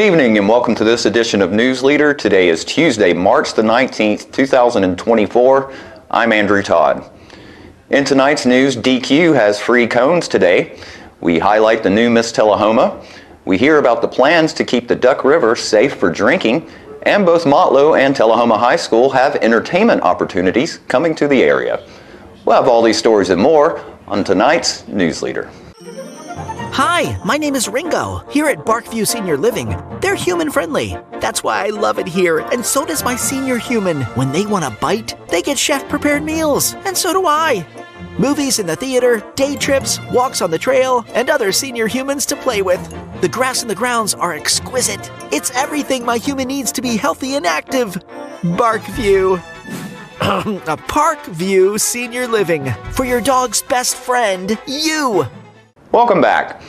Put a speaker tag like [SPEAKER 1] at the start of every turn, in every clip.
[SPEAKER 1] evening and welcome to this edition of News Leader. Today is Tuesday, March the 19th, 2024. I'm Andrew Todd. In tonight's news, DQ has free cones today. We highlight the new Miss Tullahoma. We hear about the plans to keep the Duck River safe for drinking. And both Motlow and Tullahoma High School have entertainment opportunities coming to the area. We'll have all these stories and more on tonight's News Leader.
[SPEAKER 2] Hi, my name is Ringo, here at Barkview Senior Living. They're human-friendly. That's why I love it here, and so does my senior human. When they want a bite, they get chef-prepared meals, and so do I. Movies in the theater, day trips, walks on the trail, and other senior humans to play with. The grass and the grounds are exquisite. It's everything my human needs to be healthy and active. Barkview. Parkview Senior Living. For your dog's best friend, you.
[SPEAKER 1] Welcome back.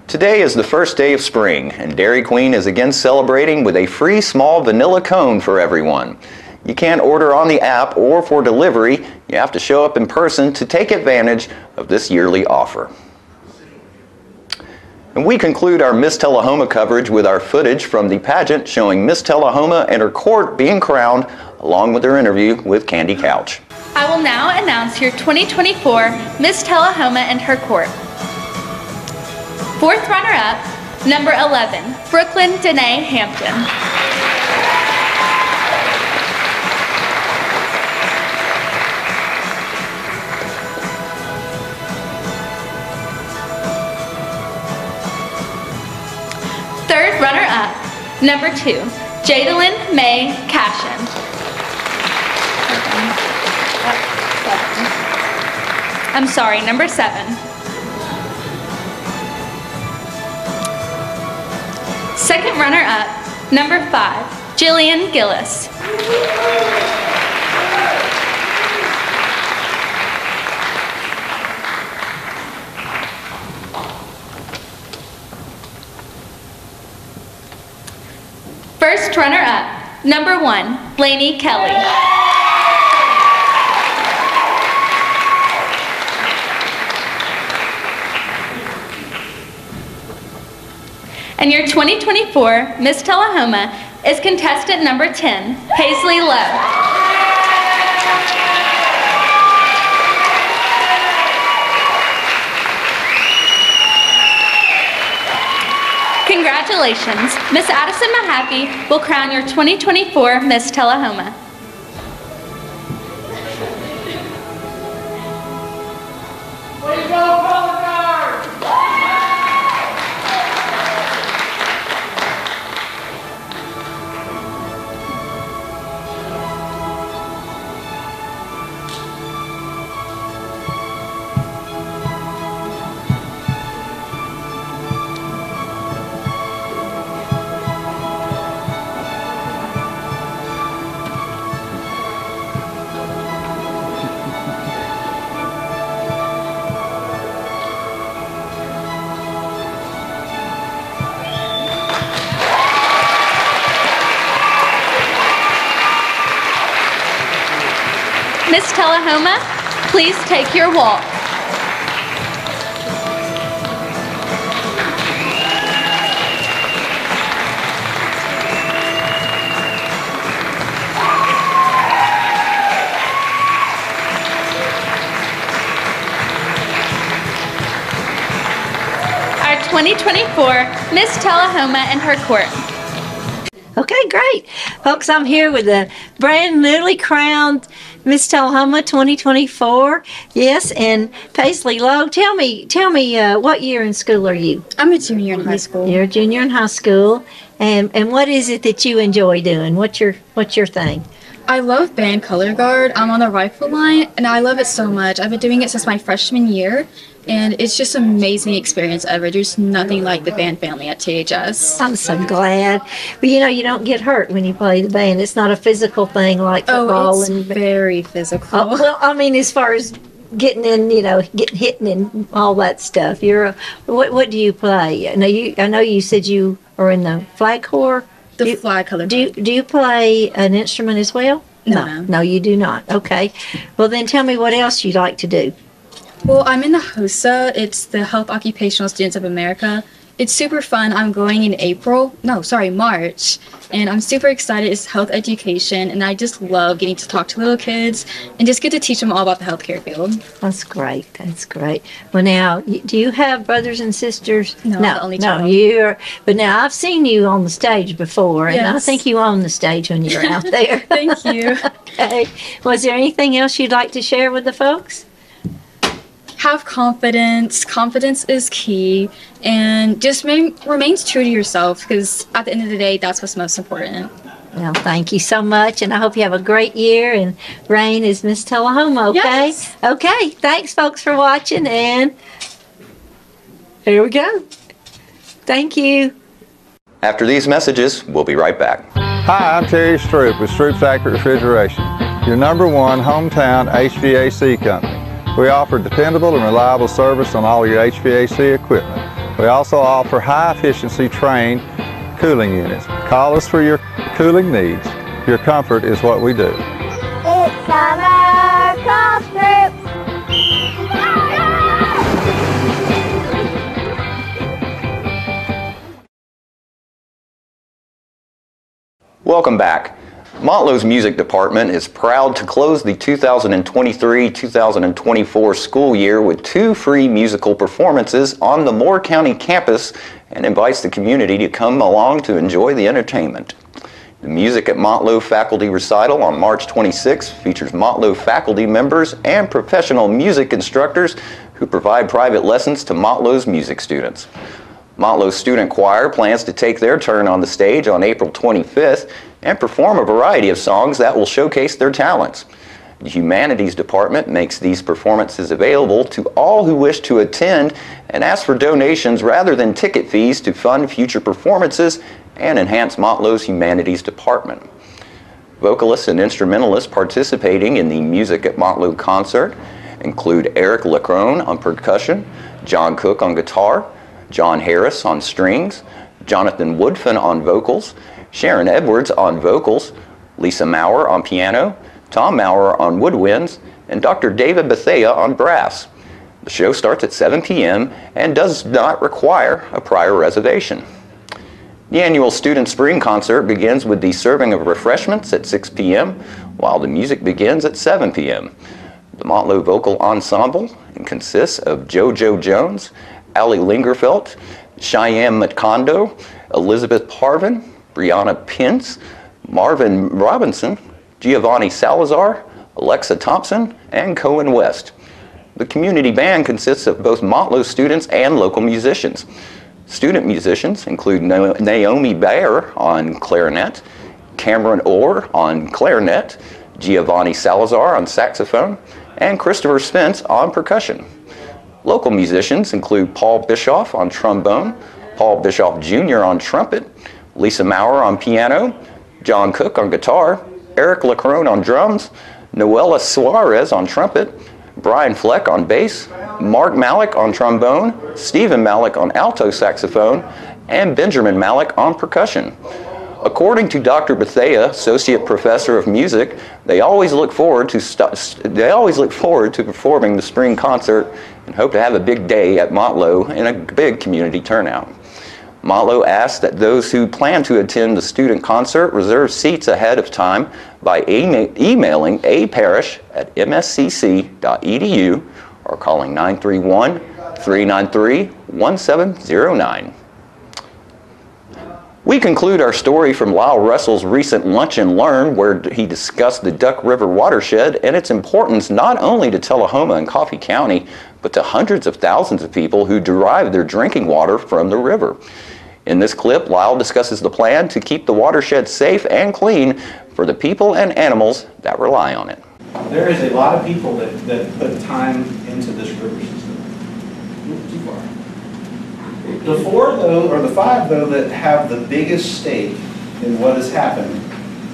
[SPEAKER 1] Today is the first day of spring, and Dairy Queen is again celebrating with a free small vanilla cone for everyone. You can't order on the app or for delivery. You have to show up in person to take advantage of this yearly offer. And we conclude our Miss Tullahoma coverage with our footage from the pageant showing Miss Tullahoma and her court being crowned, along with her interview with Candy Couch.
[SPEAKER 3] I will now announce your 2024 Miss Tullahoma and her court. Fourth runner-up, number 11, Brooklyn Danae Hampton. Third runner-up, number 2, Jadalyn May Cashin. I'm sorry, number 7. Second runner-up, number 5, Jillian Gillis. First runner-up, number 1, Lainey Kelly. And your 2024 Miss Tullahoma is contestant number 10, Paisley Lowe. Congratulations, Miss Addison Mahaffey will crown your 2024 Miss Tullahoma.
[SPEAKER 4] Please go, Color Guard!
[SPEAKER 3] Miss Tullahoma, please take your walk. Our 2024 Miss Tullahoma and her court.
[SPEAKER 5] Okay, great. Folks, I'm here with the brand newly crowned Miss Tullahoma 2024. Yes, and Paisley Lowe, tell me, what year in school are you?
[SPEAKER 6] I'm a junior in high school.
[SPEAKER 5] You're a junior in high school. And what is it that you enjoy doing? What's your thing?
[SPEAKER 6] I love band color guard. I'm on the rifle line, and I love it so much. I've been doing it since my freshman year, and it's just an amazing experience ever. There's nothing like the band family at THS.
[SPEAKER 5] I'm so glad. But you don't get hurt when you play the band. It's not a physical thing like football.
[SPEAKER 6] Oh, it's very physical.
[SPEAKER 5] Well, I mean, as far as getting in, getting hit and all that stuff. What do you play? I know you said you are in the flag corps.
[SPEAKER 6] The flag color.
[SPEAKER 5] Do you play an instrument as well? No, you do not. Okay. Well, then tell me what else you like to do.
[SPEAKER 6] Well, I'm in the HOSA. It's the Health Occupational Students of America, It's super fun. I'm going in March, and I'm super excited. It's health education, and I just love getting to talk to little kids and just get to teach them all about the healthcare field.
[SPEAKER 5] That's great. That's great. Well, now, do you have brothers and sisters?
[SPEAKER 6] No, I'm the only child.
[SPEAKER 5] But now I've seen you on the stage before, and I
[SPEAKER 6] Yes.
[SPEAKER 5] think you own the stage when you're out there.
[SPEAKER 6] Thank you.
[SPEAKER 5] Okay. Was there anything else you'd like to share with the folks?
[SPEAKER 6] Have confidence. Confidence is key, and just remains true to yourself, because at the end of the day, that's what's most important.
[SPEAKER 5] Well, thank you so much, and I hope you have a great year. And Rain is Miss Tullahoma, okay?
[SPEAKER 6] Yes.
[SPEAKER 5] Okay, thanks, folks, for watching, and here we go. Thank you.
[SPEAKER 1] After these messages, we'll be right back.
[SPEAKER 7] Hi, I'm Terry Stroop with Stroop's Accurate Refrigeration, your #1 hometown HVAC company. We offer dependable and reliable service on all your HVAC equipment. We also offer high-efficiency trained cooling units. Call us for your cooling needs. Your comfort is what we do.
[SPEAKER 8] It's summer, call Stroop.
[SPEAKER 1] Welcome back. Montlow's music department is proud to close the 2023-2024 school year with 2 free musical performances on the Moore County campus and invites the community to come along to enjoy the entertainment. The Music at Montlow Faculty Recital on March 26 features Montlow faculty members and professional music instructors who provide private lessons to Montlow's music students. Montlow's student choir plans to take their turn on the stage on April 25th and perform a variety of songs that will showcase their talents. The Humanities Department makes these performances available to all who wish to attend and asks for donations rather than ticket fees to fund future performances and enhance Montlow's Humanities Department. Vocalists and instrumentalists participating in the Music at Montlow concert include Eric Lacrone on percussion, John Cook on guitar, John Harris on strings, Jonathan Woodfin on vocals, Sharon Edwards on vocals, Lisa Maurer on piano, Tom Maurer on woodwinds, and Dr. David Bethea on brass. The show starts at 7 p.m. and does not require a prior reservation. The annual Student Spring Concert begins with the serving of refreshments at 6 p.m., while the music begins at 7 p.m. The Montlow Vocal Ensemble consists of JoJo Jones, Ali Lingerfelt, Cheyenne Matkondo, Elizabeth Parvin, Brianna Pence, Marvin Robinson, Giovanni Salazar, Alexa Thompson, and Cohen West. The community band consists of both Montlow students and local musicians. Student musicians include Naomi Bayer on clarinet, Cameron Orr on clarinet, Giovanni Salazar on saxophone, and Christopher Spence on percussion. Local musicians include Paul Bischoff on trombone, Paul Bischoff Jr. on trumpet, Lisa Maurer on piano, John Cook on guitar, Eric Lacrone on drums, Noella Suarez on trumpet, Brian Fleck on bass, Mark Malik on trombone, Stephen Malik on alto saxophone, and Benjamin Malik on percussion. According to Dr. Bethea, Associate Professor of Music, they always look forward to performing the spring concert and hope to have a big day at Montlow and a big community turnout. Montlow asks that those who plan to attend the student concert reserve seats ahead of time by emailing aparish@mscc.edu or calling 931-393-1709. We conclude our story from Lyle Russell's recent Lunch and Learn, where he discussed the Duck River watershed and its importance not only to Tullahoma and Coffee County, but to hundreds of thousands of people who derive their drinking water from the river. In this clip, Lyle discusses the plan to keep the watershed safe and clean for the people and animals that rely on it.
[SPEAKER 9] There is a lot of people that put time into this river system. Too far. The 4, though, or the 5, though, that have the biggest stake in what has happened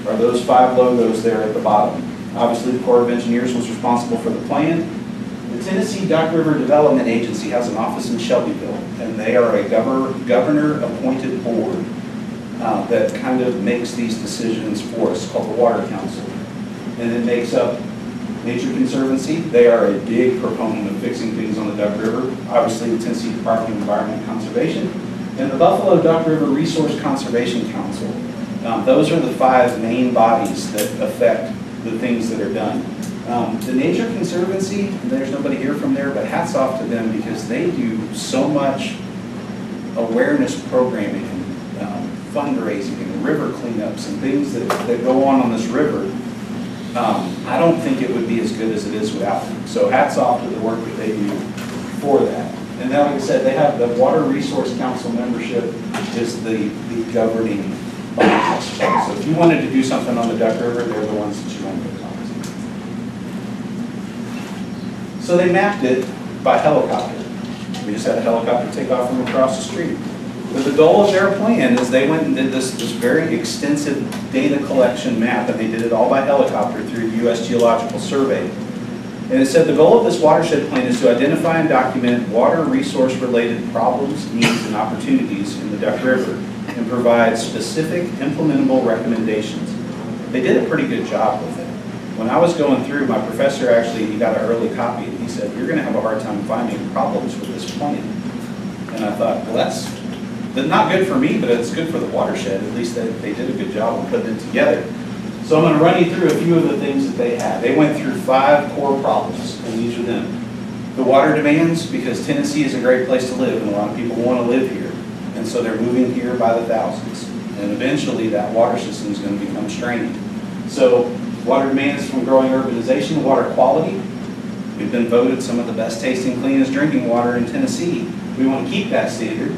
[SPEAKER 9] are those 5 logos there at the bottom. Obviously, the Corps of Engineers was responsible for the plan. The Tennessee Duck River Development Agency has an office in Shelbyville, and they are a governor-appointed board that kind of makes these decisions for us, called the Water Council. And it makes up Nature Conservancy. They are a big proponent of fixing things on the Duck River. Obviously, the Tennessee Department of Environment and Conservation, And the Buffalo Duck River Resource Conservation Council, those are the 5 main bodies that affect the things that are done. The Nature Conservancy, there's nobody here from there, but hats off to them because they do so much awareness programming and fundraising and river cleanups and things that go on this river. I don't think it would be as good as it is without them. So hats off to the work that they do for that. And then, like I said, they have the Water Resource Council membership is the governing body. So if you wanted to do something on the Duck River, they're the ones that you want to talk to. So they mapped it by helicopter. We just had a helicopter take off from across the street. But the goal of their plan is they went and did this very extensive data collection map, and they did it all by helicopter through the U.S. Geological Survey. And it said the goal of this watershed plan is to identify and document water resource related problems, needs, and opportunities in the Duck River and provide specific implementable recommendations. They did a pretty good job with it. When I was going through, my professor actually, he got an early copy and he said, you're going to have a hard time finding problems with this plan. And I thought, well, that's not good for me, but it's good for the watershed. At least they did a good job of putting it together. So I'm going to run you through a few of the things that they had. They went through 5 core problems, and these are them. The water demands, because Tennessee is a great place to live, and a lot of people want to live here. And so they're moving here by the thousands. And eventually that water system is going to become strained. So water demands from growing urbanization, water quality. We've been voted some of the best tasting, cleanest drinking water in Tennessee. We want to keep that standard.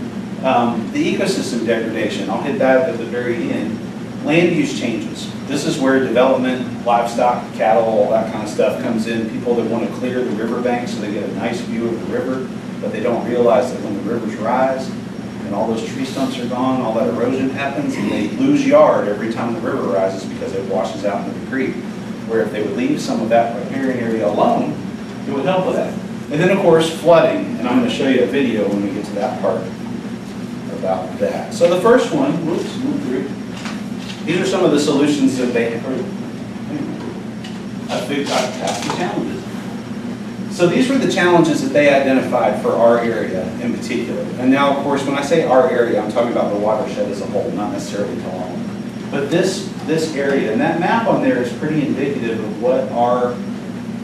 [SPEAKER 9] The ecosystem degradation, I'll hit that at the very end. Land use changes. This is where development, livestock, cattle, all that kind of stuff comes in. People that want to clear the riverbank so they get a nice view of the river, but they don't realize that when the rivers rise and all those tree stumps are gone, all that erosion happens, and they lose yard every time the river rises because it washes out into the creek. Where if they would leave some of that riparian area alone, it would help with that. And then of course flooding, and I'm going to show you a video when we get to that part about that. So the first one, whoops, move through. These are some of the solutions that they have. I think I've passed the challenges. So these were the challenges that they identified for our area in particular. And now, of course, when I say our area, I'm talking about the watershed as a whole, not necessarily Tullahoma. But this area, and that map on there is pretty indicative of what our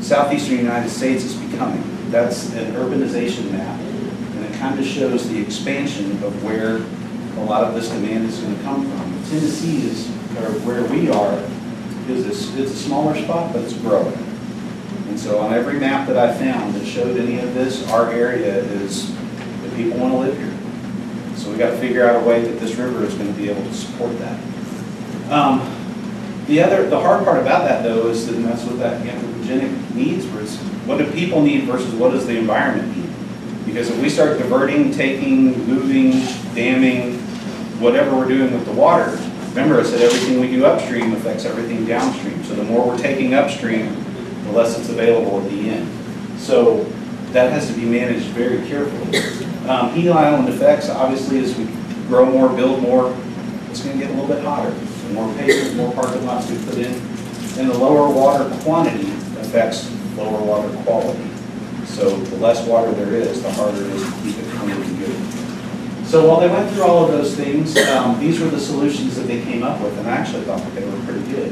[SPEAKER 9] southeastern United States is becoming. That's an urbanization map, and it kind of shows the expansion of where a lot of this demand is going to come from. Tennessee is, or where we are, it's a smaller spot, but it's growing. And so on every map that I found that showed any of this, our area is, the people want to live here. So we got to figure out a way that this river is going to be able to support that. The hard part about that though is that, and that's what that anthropogenic needs was, what do people need versus what does the environment need? Because if we start diverting, taking, moving, damming, whatever we're doing with the water, remember I said everything we do upstream affects everything downstream. So the more we're taking upstream, the less it's available at the end. So that has to be managed very carefully. Heat island effects, obviously as we grow more, build more, it's going to get a little bit hotter. The more pavers, more parking lots we put in, and the lower water quantity affects lower water quality. So the less water there is, the harder it is to keep it clean and good. So while they went through all of those things, these were the solutions that they came up with, and I actually thought that they were pretty good.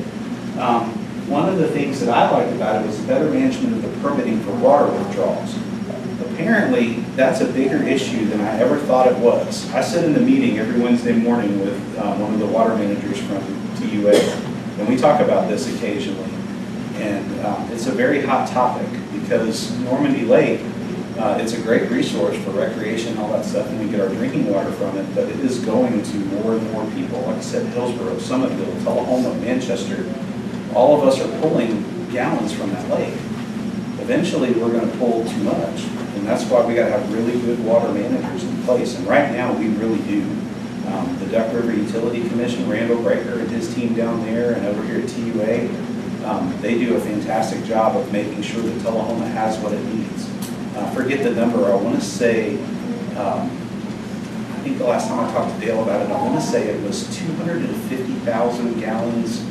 [SPEAKER 9] One of the things that I liked about it was the better management of the permitting for water withdrawals. Apparently, that's a bigger issue than I ever thought it was. I sit in a meeting every Wednesday morning with one of the water managers from TUA, and we talk about this occasionally. And it's a very hot topic because Normandy Lake, it's a great resource for recreation and all that stuff, and we get our drinking water from it, but it is going to more and more people. Like I said, Hillsborough, Summitville, Tullahoma, Manchester, all of us are pulling gallons from that lake. Eventually, we're going to pull too much, and that's why we got to have really good water managers in place, and right now we really do. The Duck River Utility Commission, Randall Breaker and his team down there, and over here at TUA, they do a fantastic job of making sure that Tullahoma has what it needs. Forget the number, I want to say, I think the last time I talked to Dale about it, I want to say it was 250,000 gallons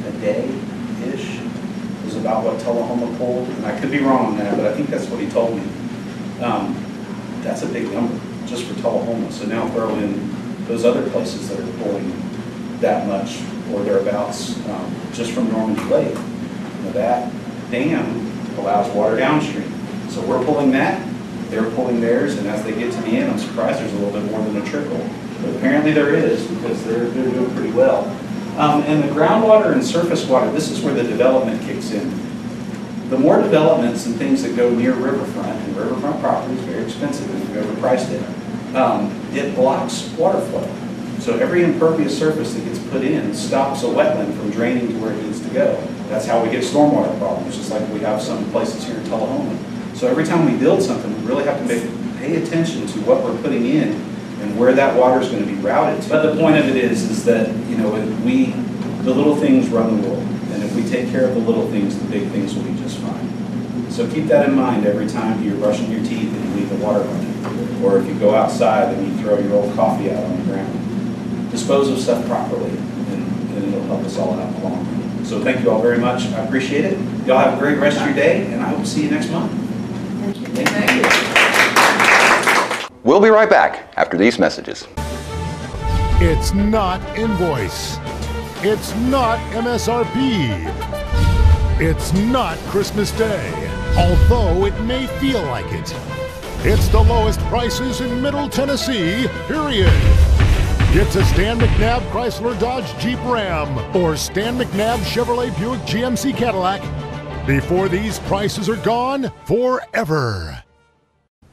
[SPEAKER 9] a day-ish is about what Tullahoma pulled. And I could be wrong on that, but I think that's what he told me. That's a big number. just for Tullahoma. So now throw in those other places that are pulling that much or thereabouts just from Normandy Lake. That dam allows water downstream. So we're pulling that, they're pulling theirs, and as they get to the end, I'm surprised there's a little bit more than a trickle. But apparently there is, because they're doing pretty well. And the groundwater and surface water, this is where the development kicks in. The more developments and things that go near riverfront, and riverfront property is very expensive if you've ever priced it, it blocks water flow. So every impervious surface that gets put in stops a wetland from draining to where it needs to go. That's how we get stormwater problems, just like we have some places here in Tullahoma. So every time we build something, we really have to pay attention to what we're putting in and where that water is going to be routed to. But the point of it is that, you know, the little things run the world. And if we take care of the little things, the big things will be just fine. So keep that in mind every time you're brushing your teeth and you leave the water running. Or if you go outside and you throw your old coffee out on the ground. Dispose of stuff properly, and it'll help us all out in the long run. So thank you all very much. I appreciate it. Y'all have a great rest of your day, and I hope to see you next month. Thank you.
[SPEAKER 1] We'll be right back after these messages.
[SPEAKER 10] It's not invoice. It's not MSRP. It's not Christmas Day, although it may feel like it. It's the lowest prices in Middle Tennessee, period. Get to Stan McNabb Chrysler Dodge Jeep Ram or Stan McNabb Chevrolet Buick GMC Cadillac before these prices are gone forever.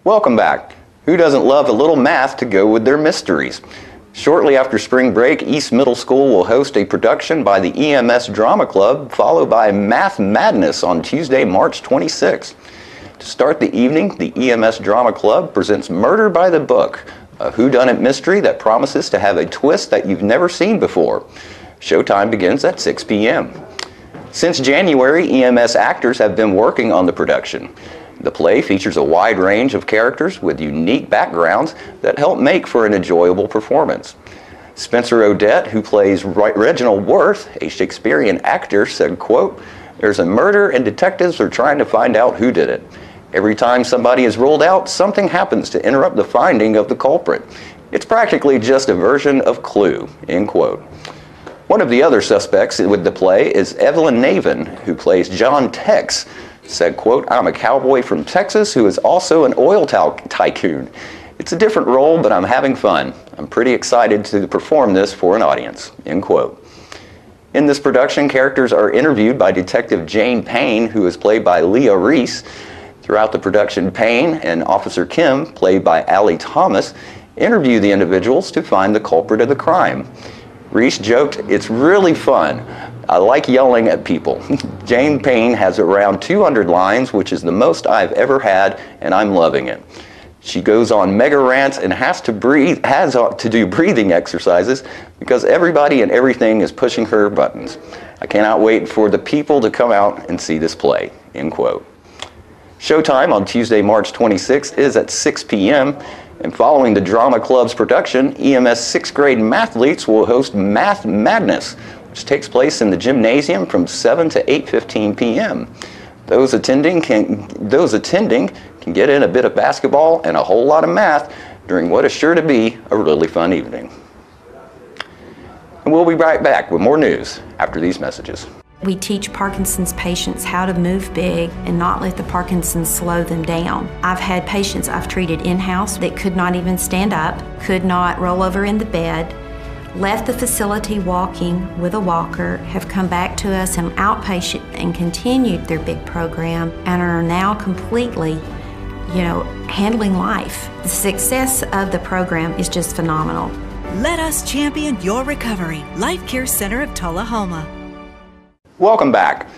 [SPEAKER 1] Welcome back. Who doesn't love a little math to go with their mysteries? Shortly after spring break, East Middle School will host a production by the EMS Drama Club, followed by Math Madness on Tuesday, March 26th. To start the evening, the EMS Drama Club presents Murder by the Book, a whodunit mystery that promises to have a twist that you've never seen before. Showtime begins at 6 p.m. Since January, EMS actors have been working on the production. The play features a wide range of characters with unique backgrounds that help make for an enjoyable performance. Spencer Odette, who plays Reginald Worth, a Shakespearean actor, said, quote, "There's a murder and detectives are trying to find out who did it. Every time somebody is ruled out, something happens to interrupt the finding of the culprit. It's practically just a version of Clue," end quote. One of the other suspects with the play is Evelyn Navin, who plays John Tex, said, quote, "I'm a cowboy from Texas who is also an oil tycoon. It's a different role, but I'm having fun. I'm pretty excited to perform this for an audience," end quote. In this production, characters are interviewed by Detective Jane Payne, who is played by Leah Reese. Throughout the production, Payne and Officer Kim, played by Allie Thomas, interview the individuals to find the culprit of the crime. Reese joked, "It's really fun. I like yelling at people." Jane Payne has around 200 lines, which is the most I've ever had, and I'm loving it. She goes on mega rants and has to do breathing exercises because everybody and everything is pushing her buttons. "I cannot wait for the people to come out and see this play," end quote. Showtime on Tuesday, March 26th is at 6 p.m. And following the Drama Club's production, EMS 6th grade mathletes will host Math Madness, which takes place in the gymnasium from 7 to 8:15 p.m. Those attending can get in a bit of basketball and a whole lot of math during what is sure to be a really fun evening. And we'll be right back with more news after these messages.
[SPEAKER 11] We teach Parkinson's patients how to move big and not let the Parkinson's slow them down. I've had patients I've treated in-house that could not even stand up, could not roll over in the bed, left the facility walking with a walker, have come back to us in outpatient and continued their big program and are now completely, handling life. The success of the program is just phenomenal.
[SPEAKER 12] Let us champion your recovery. Life Care Center of Tullahoma.
[SPEAKER 1] Welcome back.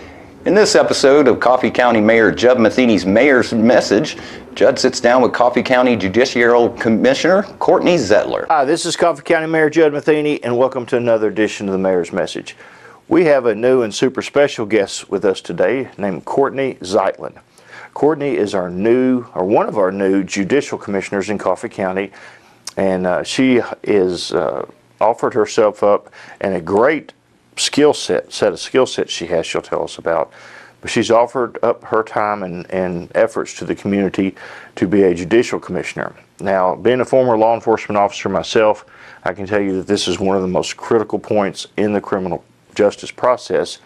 [SPEAKER 1] In this episode of Coffee County Mayor Judd Matheny's Mayor's Message, Judd sits down with Coffee County Judicial Commissioner Courtney Zettler.
[SPEAKER 13] Hi, this is Coffee County Mayor Judd Matheny, and welcome to another edition of the Mayor's Message. We have a new and super special guest with us today named Courtney Zeitlin. Courtney is one of our new judicial commissioners in Coffee County, and she is offered herself up and a great set of skill sets she has she'll tell us about but she's offered up her time and efforts to the community to be a judicial commissioner. Now, being a former law enforcement officer myself, I can tell you that this is one of the most critical points in the criminal justice process,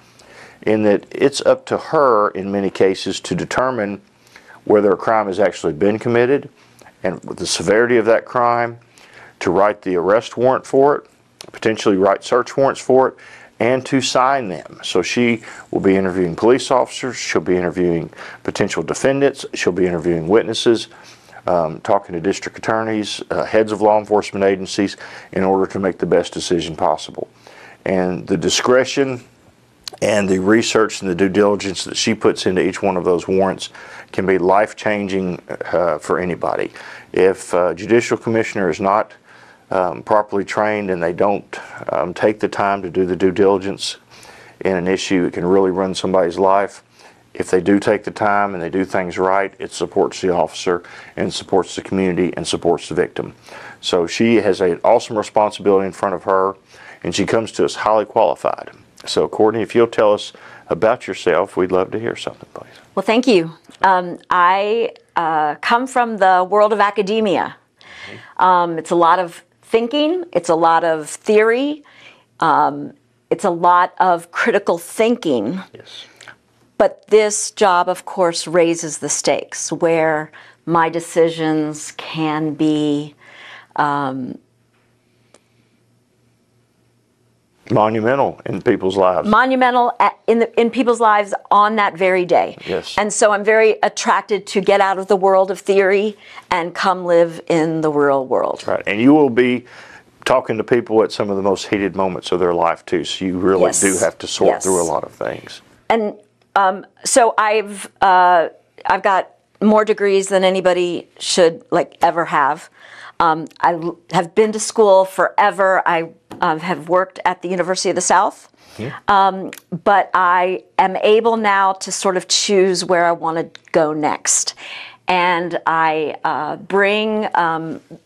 [SPEAKER 13] in that it's up to her in many cases to determine whether a crime has actually been committed and the severity of that crime, to write the arrest warrant for it, potentially write search warrants for it, and to sign them. So she will be interviewing police officers, she'll be interviewing potential defendants, she'll be interviewing witnesses, talking to district attorneys, heads of law enforcement agencies, in order to make the best decision possible. And the discretion and the research and the due diligence that she puts into each one of those warrants can be life-changing for anybody. If a judicial commissioner is not properly trained and they don't take the time to do the due diligence in an issue, it can really run somebody's life. If they do take the time and they do things right, it supports the officer and supports the community and supports the victim. So she has an awesome responsibility in front of her, and she comes to us highly qualified. So Courtney, if you'll tell us about yourself, we'd love to hear something, please.
[SPEAKER 14] Well, thank you. I come from the world of academia. It's a lot of thinking, it's a lot of theory, it's a lot of critical thinking.
[SPEAKER 13] Yes.
[SPEAKER 14] But this job, of course, raises the stakes, where my decisions can be
[SPEAKER 13] monumental in people's lives.
[SPEAKER 14] Monumental in people's lives on that very day.
[SPEAKER 13] Yes.
[SPEAKER 14] And so I'm very attracted to get out of the world of theory and come live in the real world.
[SPEAKER 13] That's right. And you will be talking to people at some of the most heated moments of their life too, so you really do have to sort through a lot of things.
[SPEAKER 14] And so I've got more degrees than anybody should ever have. I have been to school forever. I have worked at the University of the South, but I am able now to sort of choose where I want to go next. And I bring,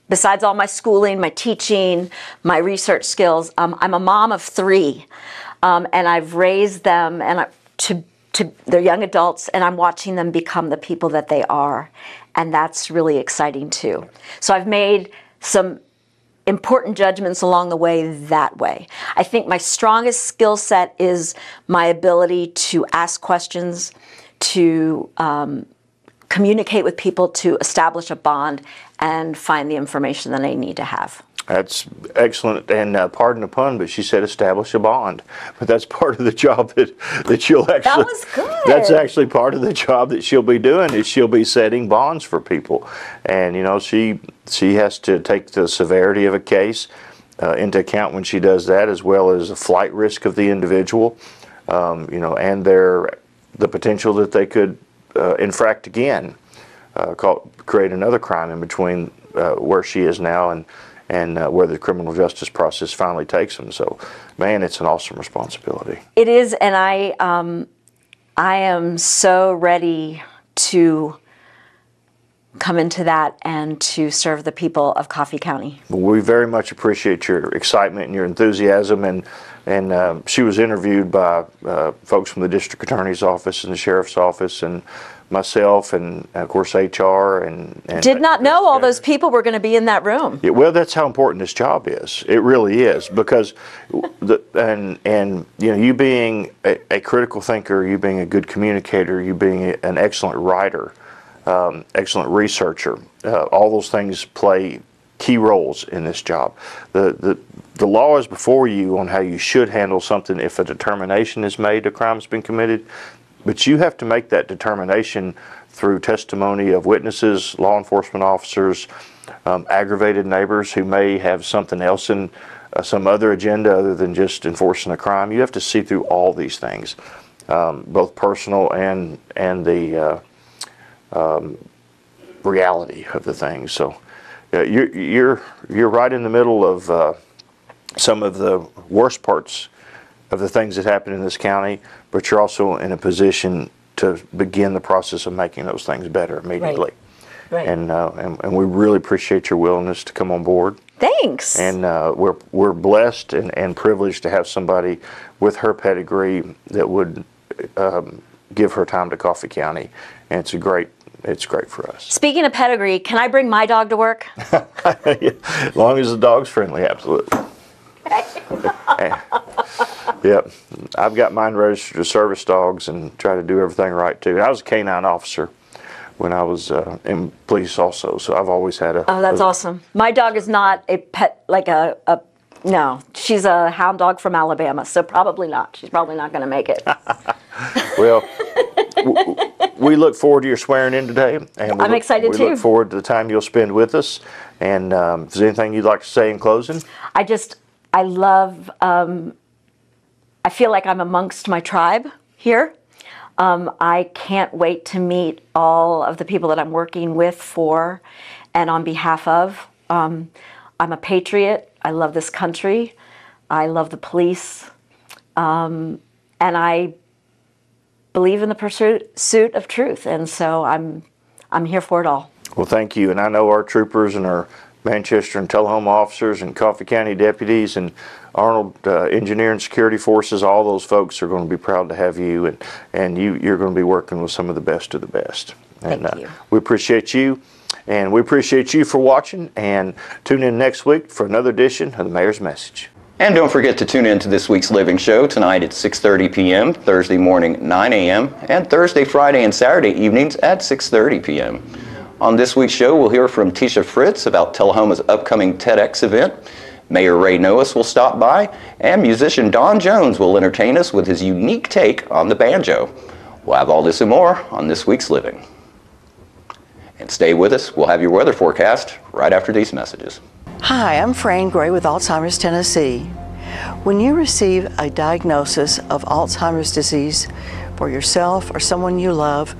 [SPEAKER 14] besides all my schooling, my teaching, my research skills, I'm a mom of 3, and I've raised them to they're young adults, and I'm watching them become the people that they are. And that's really exciting too. So I've made some important judgments along the way that way. I think my strongest skill set is my ability to ask questions, to communicate with people, to establish a bond, and find the information that I need to have.
[SPEAKER 13] That's excellent, and pardon the pun, but she said establish a bond. But that's part of the job that you'll actually...
[SPEAKER 14] That was good.
[SPEAKER 13] That's actually part of the job that she'll be doing, is she'll be setting bonds for people. And, you know, she has to take the severity of a case into account when she does that, as well as the flight risk of the individual, you know, and the potential that they could infract again, create another crime in between where she is now and where the criminal justice process finally takes them. So, man, it's an awesome responsibility.
[SPEAKER 14] It is, and I am so ready to come into that and to serve the people of Coffee County.
[SPEAKER 13] We very much appreciate your excitement and your enthusiasm, and she was interviewed by folks from the district attorney's office and the sheriff's office and myself and of course HR and
[SPEAKER 14] did not know all those people were going to be in that room.
[SPEAKER 13] Yeah, well, that's how important this job is. It really is, because and you know, you being a critical thinker, you being a good communicator, you being an excellent writer, excellent researcher, all those things play key roles in this job. The law is before you on how you should handle something if a determination is made a crime has been committed. But you have to make that determination through testimony of witnesses, law enforcement officers, aggravated neighbors who may have something else in some other agenda other than just enforcing a crime. You have to see through all these things, both personal and the reality of the things. So you're right in the middle of some of the worst parts of the things that happen in this county, but you're also in a position to begin the process of making those things better immediately.
[SPEAKER 14] Right.
[SPEAKER 13] And we really appreciate your willingness to come on board.
[SPEAKER 14] Thanks.
[SPEAKER 13] And we're blessed and privileged to have somebody with her pedigree that would give her time to Coffee County, and it's great for us.
[SPEAKER 14] Speaking of pedigree, can I bring my dog to work?
[SPEAKER 13] As long as the dog's friendly, absolutely. Yep, I've got mine registered to service dogs and try to do everything right too. I was a canine officer when I was in police also, so I've always had a...
[SPEAKER 14] Oh, that's awesome. My dog is not a pet, like no, she's a hound dog from Alabama, so probably not. She's probably not going to make it.
[SPEAKER 13] Well, we look forward to your swearing in today. And
[SPEAKER 14] I'm excited too.
[SPEAKER 13] We look forward to the time you'll spend with us. And if there's anything you'd like to say in closing?
[SPEAKER 14] I love, I feel like I'm amongst my tribe here. I can't wait to meet all of the people that I'm working with for and on behalf of. I'm a patriot. I love this country. I love the police. And I believe in the pursuit of truth. And so I'm here for it all.
[SPEAKER 13] Well, thank you. And I know our troopers and our Manchester and Tullahoma officers and Coffee County deputies and Arnold Engineering Security Forces, all those folks are going to be proud to have you, and you're going to be working with some of the best of the best. And
[SPEAKER 14] Thank you.
[SPEAKER 13] We appreciate you, and we appreciate you for watching, and tune in next week for another edition of the Mayor's Message.
[SPEAKER 1] And don't forget to tune in to this week's Living Show tonight at 6:30 p.m., Thursday morning 9 a.m., and Thursday, Friday, and Saturday evenings at 6:30 p.m. On this week's show, we'll hear from Tisha Fritz about Tullahoma's upcoming TEDx event. Mayor Ray Noas will stop by, and musician Don Jones will entertain us with his unique take on the banjo. We'll have all this and more on this week's Living. And stay with us. We'll have your weather forecast right after these messages.
[SPEAKER 15] Hi, I'm Fran Gray with Alzheimer's Tennessee. When you receive a diagnosis of Alzheimer's disease for yourself or someone you love,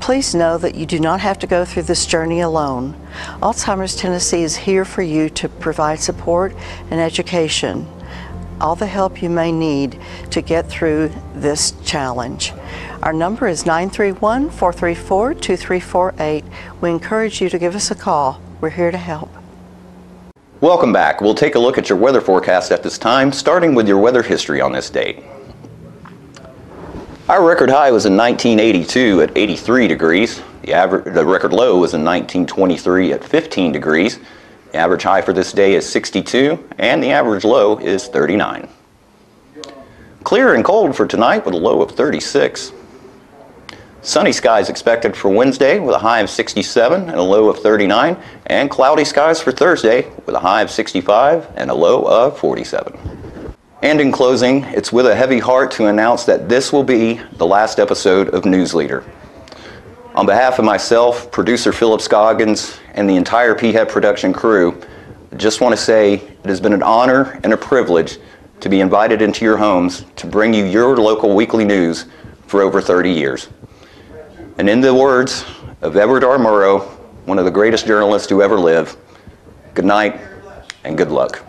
[SPEAKER 15] please know that you do not have to go through this journey alone. Alzheimer's Tennessee is here for you to provide support and education, all the help you may need to get through this challenge. Our number is 931-434-2348. We encourage you to give us a call. We're here to help.
[SPEAKER 1] Welcome back. We'll take a look at your weather forecast at this time, starting with your weather history on this date. Our record high was in 1982 at 83 degrees. The record low was in 1923 at 15 degrees. The average high for this day is 62, and the average low is 39. Clear and cold for tonight with a low of 36. Sunny skies expected for Wednesday with a high of 67 and a low of 39, and cloudy skies for Thursday with a high of 65 and a low of 47. And in closing, it's with a heavy heart to announce that this will be the last episode of News Leader. On behalf of myself, producer Philip Scoggins, and the entire PHET production crew, I just want to say it has been an honor and a privilege to be invited into your homes to bring you your local weekly news for over 30 years. And in the words of Edward R. Murrow, one of the greatest journalists to ever live, good night and good luck.